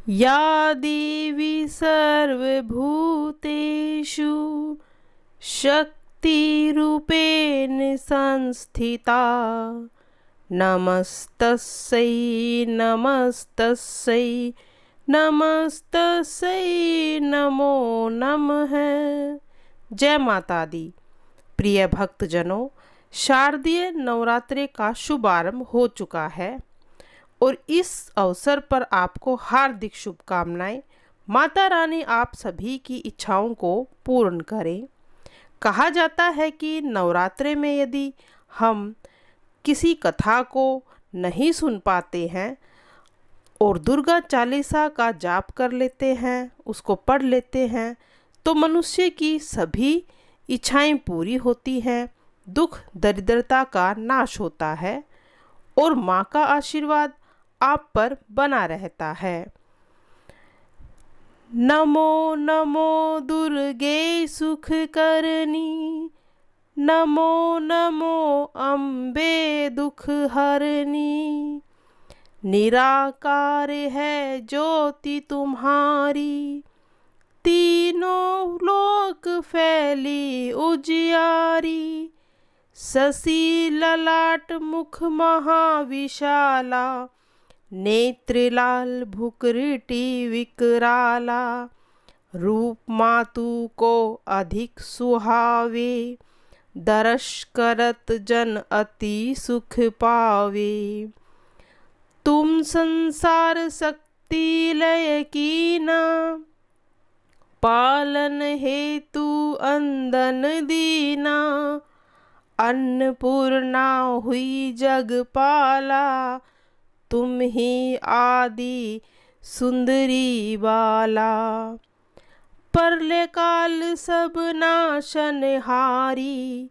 या देवी सर्वभूतेषु शक्तिरूपेण संस्थिता नमस्तस्यै नमस्तस्यै नमस्तस्यै नमो नमः। जय माता दी। प्रिय भक्तजनों, शारदीय नवरात्रि का शुभारंभ हो चुका है और इस अवसर पर आपको हार्दिक शुभकामनाएं। माता रानी आप सभी की इच्छाओं को पूर्ण करें। कहा जाता है कि नवरात्रि में यदि हम किसी कथा को नहीं सुन पाते हैं और दुर्गा चालीसा का जाप कर लेते हैं, उसको पढ़ लेते हैं, तो मनुष्य की सभी इच्छाएं पूरी होती हैं, दुख दरिद्रता का नाश होता है और माँ का आशीर्वाद आप पर बना रहता है। नमो नमो दुर्गे सुख करनी, नमो नमो अम्बे दुख हरनी। निराकार है ज्योति तुम्हारी, तीनों लोक फैली उजियारी। शशि ललाट मुख महाविशाला, नेत्र लाल भुकुटी विकराला। रूप मातु को अधिक सुहावे, दर्श करत जन अति सुख पावे। तुम संसार शक्ति लय कीना, पालन हेतु अंदन दीना। अन्नपूर्णा हुई जगपाला, तुम ही आदि सुंदरी बाला। प्रलय काल सब नाशनहारी,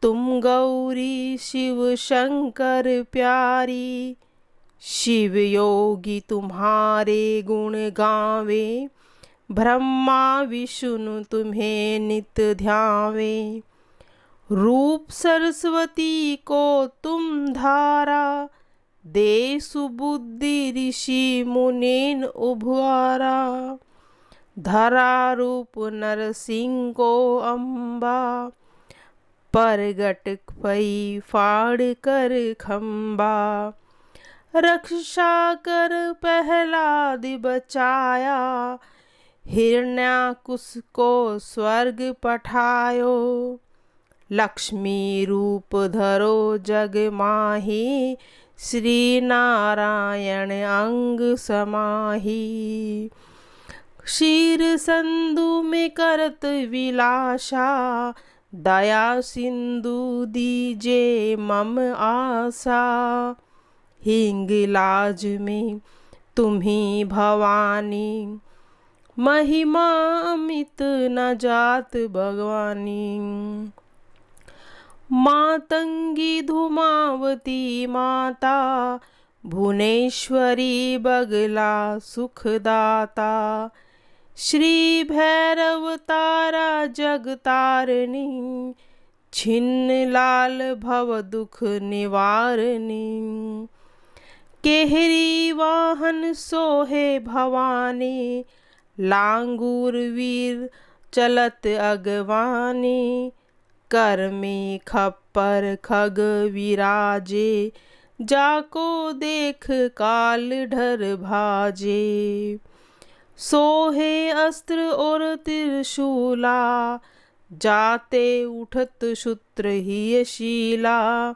तुम गौरी शिव शंकर प्यारी। शिव योगी तुम्हारे गुण गावे, ब्रह्मा विष्णु तुम्हें नित ध्यावे। रूप सरस्वती को तुम धारा, दे सुबुद्धि ऋषि मुनीन उभारा। धरा रूप नरसिंह को अम्बा, परगट पई फाड़ कर खम्बा। रक्षा कर प्रहलाद बचाया, हिरण्याकुश को स्वर्ग पठायो। लक्ष्मी रूप धरो जग माही, श्री नारायण अंग समाही। क्षीर संधु में करत विलासा, दया सिंधु दीजे मम आशा। हिंगलाज में तुम्ही भवानी, महिमा अमित न जात भगवानी। मातंगी धूमावती माता, भुवनेश्वरी बगला सुखदाता। श्री भैरव तारा जगतारिणी, छिन्न लाल भव दुख निवारणी। केहरी वाहन सोहे भवानी, लांगूर वीर चलत अगवानी। कर में खप्पर खग विराजे, जाको देख काल डर भाजे। सोहे अस्त्र और त्रिशूला, जाते उठत शूत्र ही शीला।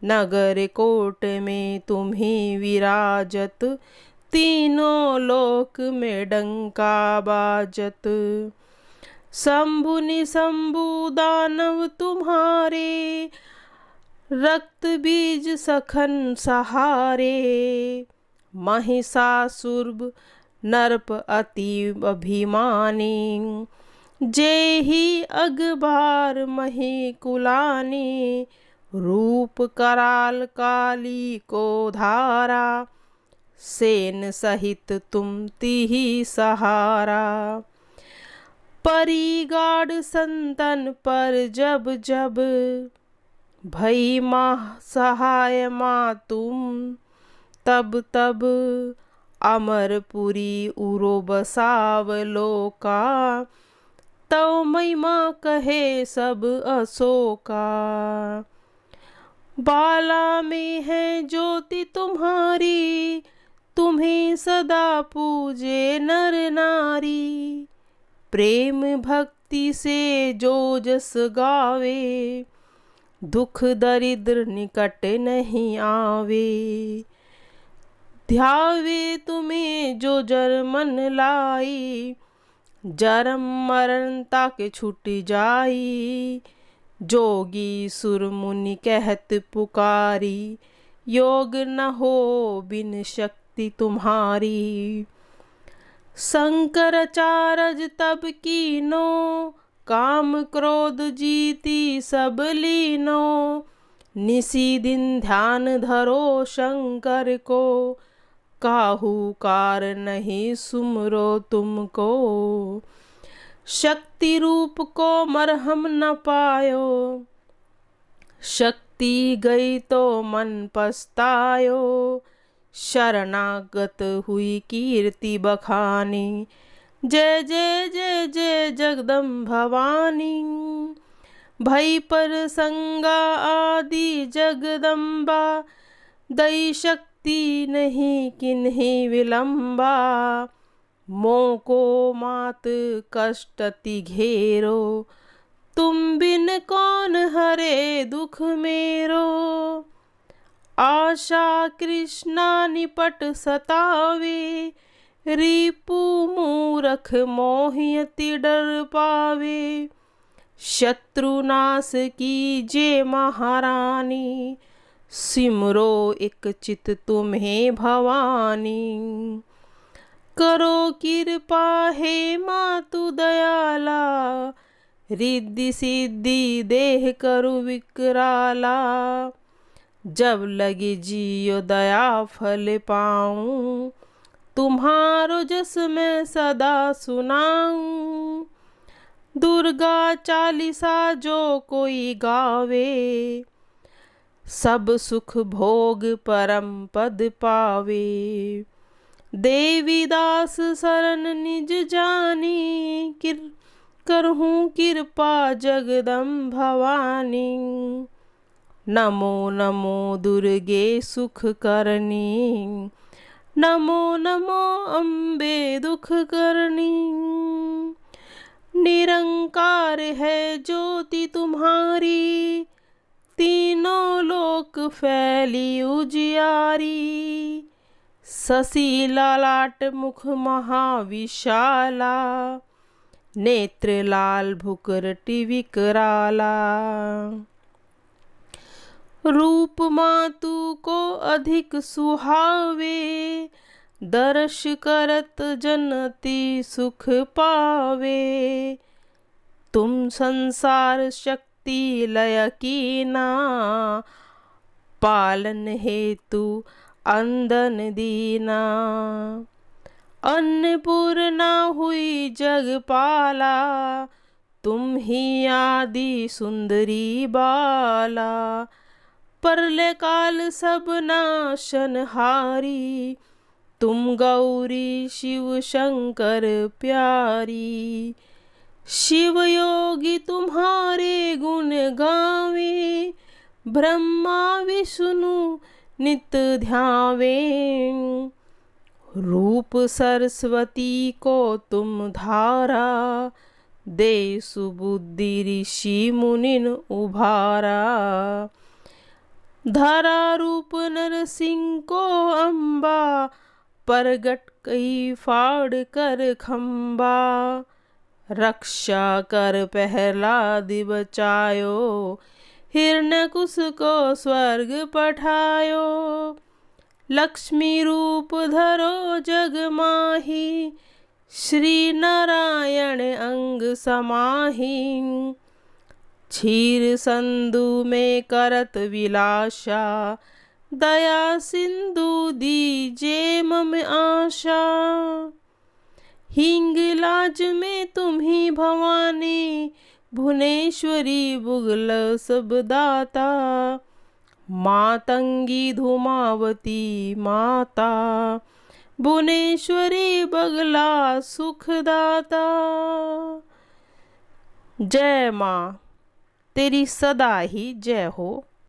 नगर कोट में तुम्ही विराजत, तीनों लोक में डंका बाजत। शंभु निशंभु दानव तुम्हारे, रक्त बीज सखन सहारे। महिषासुर नरप अति अभिमानी, जय ही अगबार मही कुलानी। रूप कराल काली को धारा, सेन सहित तुम तिहि सहारा। परिगाढ़ संतन पर जब जब, भई माँ सहाय माँ तुम तब तब। अमरपुरी उरो बसावलोका, तव महिमा कहे सब अशोका। बाला में है ज्योति तुम्हारी, तुम्हें सदा पूजे नर नारी। प्रेम भक्ति से जो जस गावे, दुख दरिद्र निकट नहीं आवे। ध्यावे तुम्हें जो जर मन लाई, जरम मरण ताके छूट जाई। जोगी सुर मुनि कहत पुकारी, योग न हो बिन शक्ति तुम्हारी। शंकराचार्य तब कीनो, काम क्रोध जीती सब लीनो। निसी दिन ध्यान धरो शंकर को, काहू कार नहीं सुमरो तुमको। शक्ति रूप को मरहम न पायो, शक्ति गई तो मन पछतायो। शरणागत हुई कीर्ति बखानी, जय जय जय जय जगदम्ब भवानी। भई पर संगा आदि जगदम्बा, दई शक्ति नहीं किन्हीं विलंबा। मों को मात कष्ट अति घेरो, तुम बिन कौन हरे दुख मेरो। आशा कृष्णा निपट सतावे, रिपु मूरख मोहि अति डर पावे। शत्रुनाश कीजे महारानी, सिमरो एक चित तुम्हें भवानी। करो कृपा हे मातु दयाला, रिद्धि सिद्धि देह करु विकराला। जब लगे जियो दया फल पाऊं, तुम्हारो जस मैं सदा सुनाऊं। दुर्गा चालीसा जो कोई गावे, सब सुख भोग परम पद पावे। देवी दास शरण निज जानी, करहूँ कृपा जगदम्ब भवानी। नमो नमो दुर्गे सुख करनी, नमो नमो अम्बे दुख करनी। निरंकार है ज्योति तुम्हारी, तीनों लोक फैली उजियारी। शशि ललाट मुख महाविशाला, नेत्र लाल भुकरटि विकराला। रूप मातु को अधिक सुहावे, दर्श करत जनती सुख पावे। तुम संसार शक्ति लय कीना, पालन हेतु अंदन दीना। अन्नपूर्णा हुई जगपाला, तुम ही आदि सुंदरी बाला। प्रलय काल सब नाशनहारी, तुम गौरी शिव शंकर प्यारी। शिव योगी तुम्हारे गुण गावे, ब्रह्मा विष्णु नित ध्यावे। रूप सरस्वती को तुम धारा, दे सुबुद्धि ऋषि मुनिन उभारा। धरा रूप नरसिंह को अम्बा, प्रगट कई फाड़ कर खम्बा। रक्षा कर प्रहलाद बचायो, हिरण्यकुश को स्वर्ग पठायो। लक्ष्मी रूप धरो जग माही, श्री नारायण अंग समाही। क्षीर संधु में करत विलासा, दया सिंधु दीजे मम आशा। हिंगलाज में तुम ही भवानी, भुवनेश्वरी बुगल सब दाता। मातंगी धूमावती माता, भुवनेश्वरी बगला सुखदाता। जय माँ, तेरी सदा ही जय हो।